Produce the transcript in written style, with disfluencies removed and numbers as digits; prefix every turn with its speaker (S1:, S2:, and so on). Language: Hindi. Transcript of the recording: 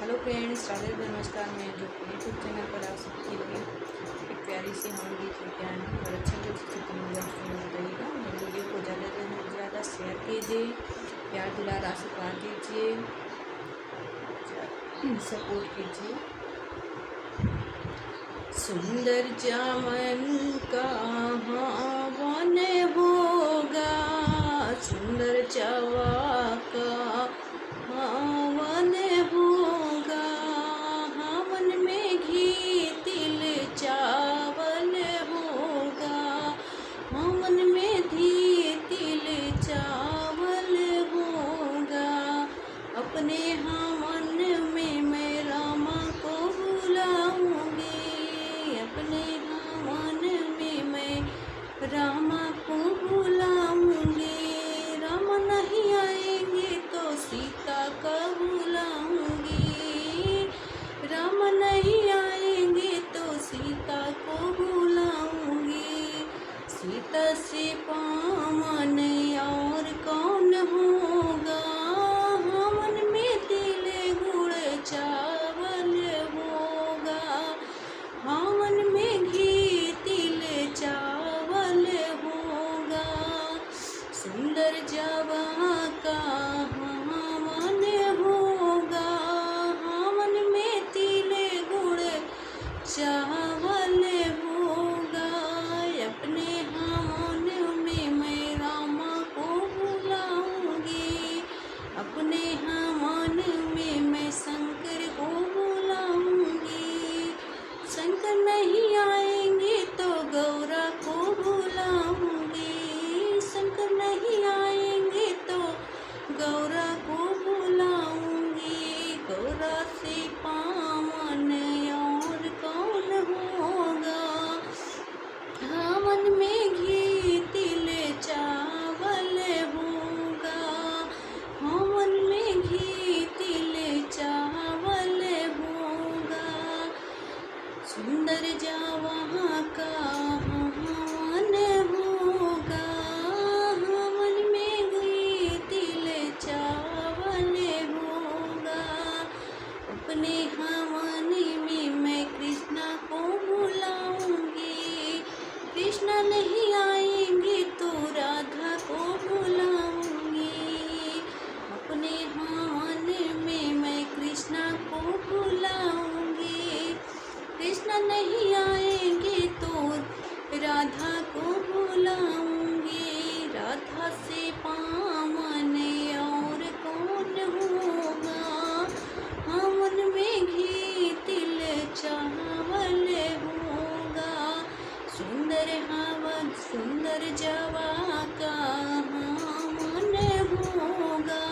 S1: हेलो फ्रेंड्स, राधे नमस्कार। मैं जो यूट्यूब चैनल पर आप सबके लिए एक प्यारी सी हम गीत लेके आए हैं और अच्छे से बताइएगा। मेरे वीडियो को ज़्यादा से ज़्यादा शेयर कीजिए, प्यार दुलार आशीर्वाद दीजिए, सपोर्ट कीजिए। सुंदर जामन का वन होगा, सुंदर चवा का वन होगा, हवन में घी तिल चावल होगा, हवन में घी तिल चावल होगा। अपने हवन में मैं रामा को बुलाऊंगी, अपने हवन में मैं रामा को बुलाऊंगी। राम नहीं आएंगे तो सीता का बुलाऊंगी, राम नहीं आएंगे तो सीता को बुलाऊंगी। सीता से पावन और कौन होगा, हवन में तिल गुड़ चावल होगा, हवन में घी तिल चावल होगा। सुंदर जावा का हवन होगा, हवन में तिल गुड़ चावल होगा। अपने हवन में मैं रामा को बुलाऊंगी, अपने हवन में मैं शंकर को बुलाऊंगी। शंकर नहीं आएंगे तो गौरा को बुलाऊंगी, शंकर नहीं आएंगे तो गौरा को बुलाऊंगी। गौरा से पावन और कौन होगा, हवन में घी तिल चावल होगा, हवन में घी तिल चावल होगा। सुंदर जावा का हवन होगा, हवन में घी तिल चावल होगा। अपने हवन में मैं कृष्णा को बुलाऊंगी, कृष्णा नहीं आएंगे तो राधा को बुलाऊंगी। अपने हवन में मैं कृष्णा को बुलाऊंगी, कृष्णा नहीं आएंगे तो राधा को बुलाऊंगी। राधा से पावन और कौन होगा, हवन में घी तिल चावल होगा। सुंदर हवन सुंदर जावा का हवन होगा,